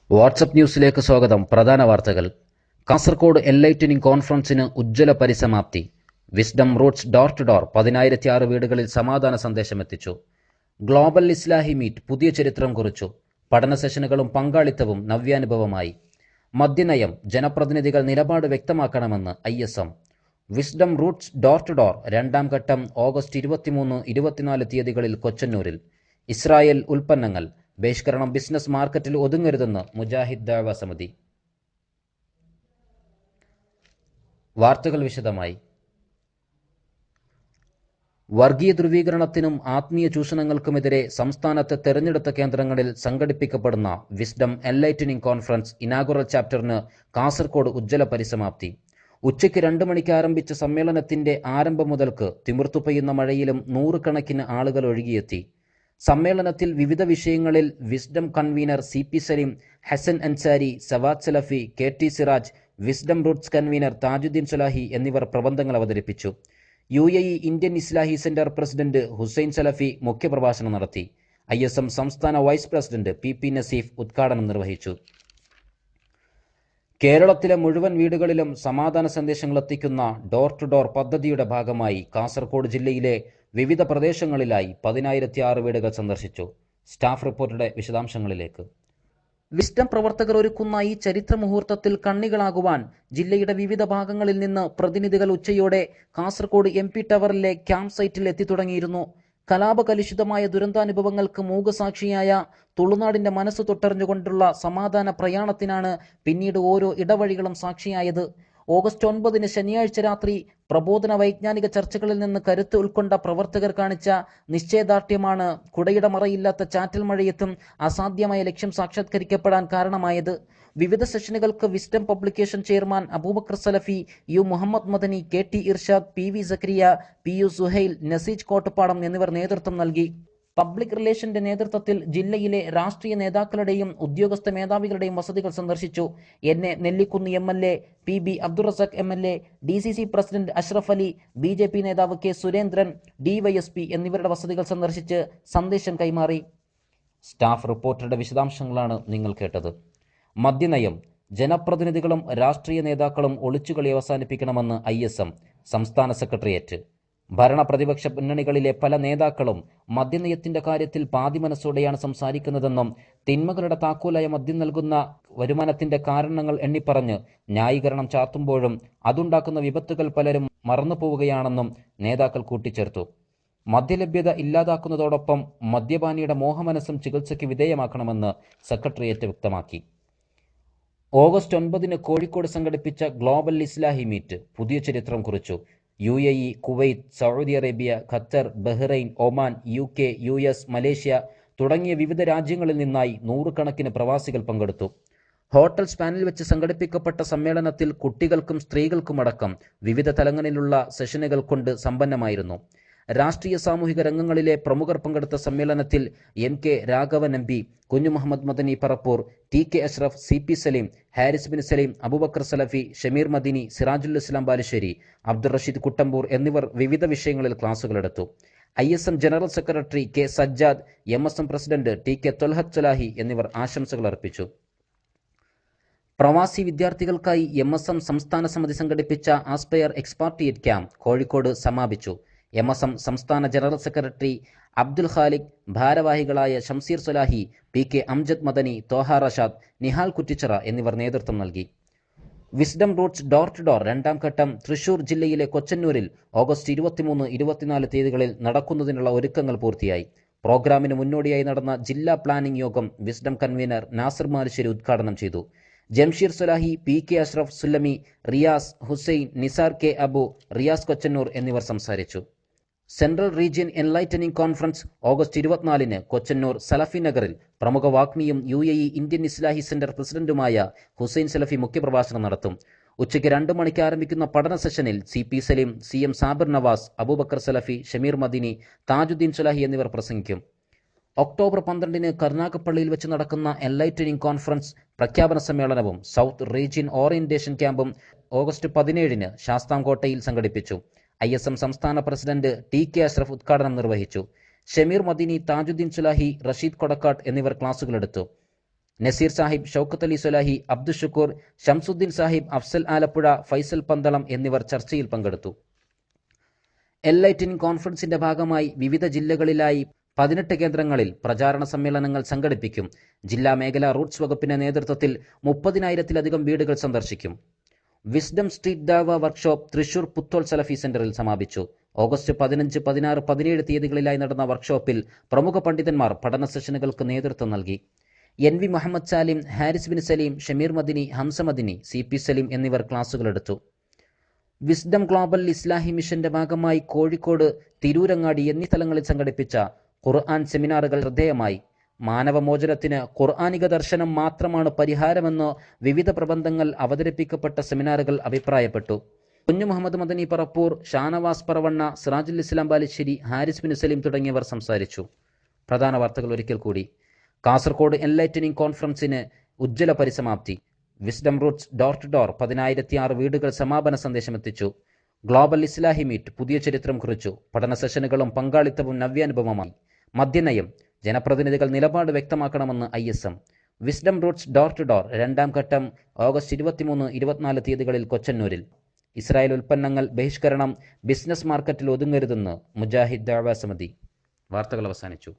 WhatsApp ന്യൂസിലേക്ക് സ്വാഗതം. പ്രധാന വാർത്തകൾ. കാസർഗോഡ് എൻലൈറ്റനിംഗ് കോൺഫറൻസിന് ഉജ്ജ്വല പരിസമാപ്തി. Wisdom Roots door to door 10,006 വീടുകളിൽ സമാധാന സന്ദേശമെത്തിച്ചു. ഗ്ലോബൽ ഇസ്ലാഹി മീറ്റ് പുതിയ ചരിത്രം കുറിച്ചു. പഠന സെഷനുകളും പങ്കാളിത്തവും നവ്യാനുഭവമായി. മദ്യനയം ജനപ്രതിനിധികൾ നിലപാട് വ്യക്തമാക്കണമെന്ന് ISM. Wisdom Roots door to door രണ്ടാം ഘട്ടം ഓഗസ്റ്റ് 23, 24 തീയതികളിൽ കൊച്ചന്നൂരിൽ. ഇസ്രായേൽ ഉൽപ്പന്നങ്ങൾ ബഹിഷ്കരണം ബിസിനസ് മാർക്കറ്റിൽ ഒതുങ്ങരുതെന്ന് മുജാഹിദ് ദഅവ സമിതി. വാർത്തകൾ വിശദമായി. വർഗീയ ധ്രുവീകരണത്തിനും ആത്മീയ ചൂഷണങ്ങൾക്കുമെതിരെ സംസ്ഥാനത്തെ തെരഞ്ഞെടുത്ത കേന്ദ്രങ്ങളിൽ സംഘടിപ്പിക്കപ്പെടുന്ന വിസ്ഡം എൻലൈറ്റനിംഗ് കോൺഫറൻസ് ഇനാഗുറൽ ചാപ്റ്ററിന് കാസർഗോഡ് ഉജ്ജ്വല പരിസമാപ്തി. ഉച്ചയ്ക്ക് 2 മണിക്ക് ആരംഭിച്ച സമ്മേളനത്തിന്റെ ആരംഭം മുതൽക്ക് തിമിർത്തു പെയ്യുന്ന മഴയിലും നൂറുകണക്കിന് ആളുകൾ ഒഴുകിയെത്തി. സമ്മേളനത്തിൽ വിവിധ വിഷയങ്ങളിൽ wisdom convener CP Saleem, Hasan Ansari, Sawad Salafi, KT Siraj, wisdom roots convener Thajudheen Salahi എന്നിവർ പ്രബന്ധങ്ങൾ അവതരിപ്പിച്ചു. UAE Indian Islahi centre president Hussain Salafi മുഖ്യപ്രഭാഷണം നടത്തി. ISM സംസ്ഥാന വൈസ് പ്രസിഡന്റ് PP നസീഫ് ഉദ്ഘാടനം നിർവഹിച്ചു. കേരളത്തിലെ മുഴുവൻ വീടുകളിലും സമാധാന സന്ദേശങ്ങൾ എത്തിക്കുന്ന ഡോർ ടു ഡോർ പദ്ധതിയുടെ ഭാഗമായി കാസർഗോഡ് ജില്ലയിലെ വിവിധ പ്രദേശങ്ങളിലായി 10,006 വീടുകൾ സന്ദർശിച്ചു. സ്റ്റാഫ് റിപ്പോർട്ടറുടെ വിശദാംശങ്ങളിലേക്ക്. വിസ്ഡം പ്രവർത്തകർ ഒരുക്കുന്ന ഈ ചരിത്ര മുഹൂർത്തത്തിൽ കണ്ണികളാകുവാൻ ജില്ലയുടെ വിവിധ ഭാഗങ്ങളിൽ നിന്ന് പ്രതിനിധികൾ ഉച്ചയോടെ കാസർഗോഡ് MP ടവറിലെ ക്യാമ്പ് സൈറ്റിൽ എത്തിത്തുടങ്ങിയിരുന്നു. കലാപകലുഷിതമായ ദുരന്താനുഭവങ്ങൾക്ക് മൂകസാക്ഷിയായ തുളുനാടിന്റെ മനസ്സ് തൊട്ടറിഞ്ഞുകൊണ്ടുള്ള സമാധാന പ്രയാണത്തിനാണ് പിന്നീട് ഓരോ ഇടവഴികളും സാക്ഷിയായത്. ഓഗസ്റ്റ് 9 ശനിയാഴ്ച രാത്രി പ്രബോധന വൈജ്ഞാനിക ചർച്ചകളിൽ നിന്ന് കരുത്ത് ഉൾക്കൊണ്ട പ്രവർത്തകർ കാണിച്ച നിശ്ചയദാർഢ്യമാണ് കുടയുടെ മറയില്ലാത്ത ചാറ്റൽ മഴയത്തും അസാധ്യമായ ലക്ഷ്യം സാക്ഷാത്കരിക്കപ്പെടാൻ കാരണമായത്. വിവിധ സെഷനുകൾക്ക് Wisdom publication chairman Abubakar Salafi, U Muhammad Madani, KT Irshad, PV Zakariya, PU Suhail, Naseej Kottappadam എന്നിവർ നേതൃത്വം നൽകി. പബ്ലിക് റിലേഷന്റെ നേതൃത്വത്തിൽ ജില്ലയിലെ രാഷ്ട്രീയ നേതാക്കളുടെയും ഉദ്യോഗസ്ഥ മേധാവികളുടെയും വസതികൾ സന്ദർശിച്ചു. NA Nellikkunnu MLA, PB Abdurazak MLA, DCC president Ashraf Ali, BJP നേതാവ് K സുരേന്ദ്രൻ, DYSP എന്നിവരുടെ വസതികൾ സന്ദർശിച്ച് സന്ദേശം കൈമാറി. സ്റ്റാഫ് റിപ്പോർട്ടറുടെ വിശദാംശങ്ങളാണ് നിങ്ങൾ കേട്ടത്. മദ്യനയം ജനപ്രതിനിധികളും രാഷ്ട്രീയ നേതാക്കളും ഒളിച്ചുകളി അവസാനിപ്പിക്കണമെന്ന് ISM സംസ്ഥാന സെക്രട്ടേറിയറ്റ്. ഭരണ പ്രതിപക്ഷ മുന്നണികളിലെ പല നേതാക്കളും മദ്യനയത്തിന്റെ കാര്യത്തിൽ പാതി മനസ്സോടെയാണ് സംസാരിക്കുന്നതെന്നും തിന്മകളുടെ താക്കോലായ മദ്യം നൽകുന്ന വരുമാനത്തിന്റെ കാരണങ്ങൾ എണ്ണിപ്പറഞ്ഞ് ന്യായീകരണം ചാർത്തുമ്പോഴും അതുണ്ടാക്കുന്ന വിപത്തുകൾ പലരും മറന്നുപോവുകയാണെന്നും നേതാക്കൾ കൂട്ടിച്ചേർത്തു. മദ്യലഭ്യത ഇല്ലാതാക്കുന്നതോടൊപ്പം മദ്യപാനിയുടെ മോഹമനസ്സും ചികിത്സയ്ക്ക് വിധേയമാക്കണമെന്ന് സെക്രട്ടേറിയറ്റ് വ്യക്തമാക്കി. ഓഗസ്റ്റ് 9 കോഴിക്കോട് സംഘടിപ്പിച്ച ഗ്ലോബൽ ഇസ്ലാഹി മീറ്റ് പുതിയ ചരിത്രം കുറിച്ചു. UAE, Kuwait, Saudi Arabia, Qatar, Bahrain, Oman, UK, US, Malaysia തുടങ്ങിയ വിവിധ രാജ്യങ്ങളിൽ നിന്നായി നൂറുകണക്കിന് പ്രവാസികൾ പങ്കെടുത്തു. ഹോട്ടൽ സ്പാനിൽ വെച്ച് സംഘടിപ്പിക്കപ്പെട്ട സമ്മേളനത്തിൽ കുട്ടികൾക്കും സ്ത്രീകൾക്കുമടക്കം വിവിധ തലങ്ങളിലുള്ള സെഷനുകൾ കൊണ്ട് സമ്പന്നമായിരുന്നു. രാഷ്ട്രീയ സാമൂഹിക രംഗങ്ങളിലെ പ്രമുഖർ പങ്കെടുത്ത സമ്മേളനത്തിൽ MK Raghavan MP, Kunhu Muhammad Madani Parappur, TK Ashraf, CP Saleem, Haris bin Saleem, Abubakar Salafi, Shameer Madeeni, Sirajul Islam Balussery, Abdul Rasheed Kuttampur എന്നിവർ വിവിധ വിഷയങ്ങളിൽ ക്ലാസുകളെടുത്തു. ISM general secretary K Sajjad, MSM president TK Thalhath Salahi എന്നിവർ ആശംസകൾ അർപ്പിച്ചു. പ്രവാസി വിദ്യാർത്ഥികൾക്കായി MSM സംസ്ഥാന സമിതി സംഘടിപ്പിച്ച ആസ്പയർ എക്സ്പാർട്ടിയേറ്റ് ക്യാമ്പ് കോഴിക്കോട് സമാപിച്ചു. MSM സംസ്ഥാന ജനറൽ സെക്രട്ടറി അബ്ദുൽ ഖാലിഖ്, ഭാരവാഹികളായ ഷംസീർ സലാഹി, PK അംജദ് മദനി, തോഹ റഷാദ്, നിഹാൽ കുറ്റിച്ചിറ എന്നിവർ നേതൃത്വം നൽകി. Wisdom Roots door to door രണ്ടാം ഘട്ടം തൃശൂർ ജില്ലയിലെ കൊച്ചന്നൂരിൽ ഓഗസ്റ്റ് 23, 24 തീയതികളിൽ നടക്കുന്നതിനുള്ള ഒരുക്കങ്ങൾ പൂർത്തിയായി. പ്രോഗ്രാമിന് മുന്നോടിയായി നടന്ന ജില്ലാ പ്ലാനിംഗ് യോഗം വിസ്ഡം കൺവീനർ നാസിർ മാലിശ്ശേരി ഉദ്ഘാടനം ചെയ്തു. ജംഷീർ സലാഹി, PK അഷ്റഫ് സുല്ലമി, റിയാസ്, ഹുസൈൻ, നിസാർ K അബു, റിയാസ് കൊച്ചന്നൂർ എന്നിവർ സംസാരിച്ചു. Central region enlightening conference August 24 Kochannur Salafi നഗറിൽ പ്രമുഖ വാഗ്മിയും UAE ഇന്ത്യൻ ഇസ്ലാഹി സെന്റർ പ്രസിഡന്റുമായ ഹുസൈൻ സലഫി മുഖ്യപ്രഭാഷണം നടത്തും. ഉച്ചയ്ക്ക് 2 മണിക്ക് ആരംഭിക്കുന്ന പഠന സെഷനിൽ CP സലീം, CM സാബിർ നവാസ്, അബൂബക്കർ സലഫി, ഷമീർ മദീനി, താജുദ്ദീൻ സലാഹി എന്നിവർ പ്രസംഗിക്കും. ഒക്ടോബർ 12 കരുനാഗപ്പള്ളിയിൽ വെച്ച് നടക്കുന്ന എൻലൈറ്റനിംഗ് കോൺഫറൻസ് പ്രഖ്യാപന സമ്മേളനവും സൗത്ത് റീജിയൻ ഓറിയന്റേഷൻ ക്യാമ്പും ഓഗസ്റ്റ് 17 ശാസ്താംകോട്ടയിൽ സംഘടിപ്പിച്ചു. ISM സംസ്ഥാന പ്രസിഡന്റ് TK അഷ്റഫ് ഉദ്ഘാടനം നിർവഹിച്ചു. ഷമീർ മദീനി, താജുദ്ദീൻ സുലാഹി, റഷീദ് കൊടക്കാട്ട് എന്നിവർ ക്ലാസുകളെടുത്തു. നസീർ സാഹിബ്, ഷൗക്കത്ത് അലി സ്വലാഹി, അബ്ദുഷുക്കൂർ, ഷംസുദ്ദീൻ സാഹിബ്, അഫ്സൽ ആലപ്പുഴ, ഫൈസൽ പന്തളം എന്നിവർ ചർച്ചയിൽ പങ്കെടുത്തു. എൻലൈറ്റനിങ് കോൺഫറൻസിന്റെ ഭാഗമായി വിവിധ ജില്ലകളിലായി 18 കേന്ദ്രങ്ങളിൽ പ്രചാരണ സമ്മേളനങ്ങൾ സംഘടിപ്പിക്കും. ജില്ലാ മേഖലാ റൂട്ട്സ് വകുപ്പിന്റെ നേതൃത്വത്തിൽ 30,000-ലധികം വീടുകൾ സന്ദർശിക്കും. Wisdom street ദാവ workshop Thrissur Puthol സലഫി സെന്ററിൽ സമാപിച്ചു. ഓഗസ്റ്റ് 15, 16, 17 തീയതികളിലായി നടന്ന വർക്ക്ഷോപ്പിൽ പ്രമുഖ പണ്ഡിതന്മാർ പഠന സെഷനുകൾക്ക് നേതൃത്വം നൽകി. NV Muhammad Salim, Haris bin Saleem, Shameer Madani, Hamza Madani, CP Saleem എന്നിവർ ക്ലാസുകളെടുത്തു. വിസ്ഡം ഗ്ലോബൽ ഇസ്ലാഹി മിഷന്റെ ഭാഗമായി കോഴിക്കോട്, തിരൂരങ്ങാടി എന്നീ സ്ഥലങ്ങളിൽ സംഘടിപ്പിച്ച ഖുർആൻ സെമിനാറുകൾ ശ്രദ്ധേയമായി. മാനവമോചനത്തിന് ഖുർആനിക ദർശനം മാത്രമാണ് പരിഹാരമെന്ന് വിവിധ പ്രബന്ധങ്ങൾ അവതരിപ്പിക്കപ്പെട്ട സെമിനാറുകൾ അഭിപ്രായപ്പെട്ടു. കുഞ്ഞു മുഹമ്മദ് മദനി പറപ്പൂർ, ഷാനവാസ് പറവണ്ണ, സിറാജുൽ ഇസ്ലാം ബാലുശ്ശേരി, ഹാരിസ് ബിൻ സലീം തുടങ്ങിയവർ സംസാരിച്ചു. പ്രധാന വാർത്തകൾ ഒരിക്കൽ കൂടി. കാസർഗോഡ് എൻലൈറ്റനിങ് കോൺഫറൻസിന് ഉജ്ജ്വല പരിസമാപ്തി. Wisdom Roots door to door 10,006 വീടുകൾ സമാപന സന്ദേശമെത്തിച്ചു. ഗ്ലോബൽ ഇസ്ലാഹി മീറ്റ് പുതിയ ചരിത്രം കുറിച്ചു. പഠന സെഷനുകളും പങ്കാളിത്തവും നവ്യാനുഭവമായി. മദ്യനയം, ജനപ്രതിനിധികൾ നിലപാട് വ്യക്തമാക്കണമെന്ന് ISM. Wisdom Roots door to door 2ാം ഘട്ടം ഓഗസ്റ്റ് 23, 24 തീയതികളിൽ കൊച്ചന്നൂരിൽ. ഇസ്രായേൽ ഉൽപ്പന്നങ്ങൾ ബഹിഷ്കരണം, ബിസിനസ് മാർക്കറ്റിൽ ഒതുങ്ങരുതെന്ന് മുജാഹിദ് ദഅ്വാ സമിതി. വാർത്തകൾ അവസാനിച്ചു.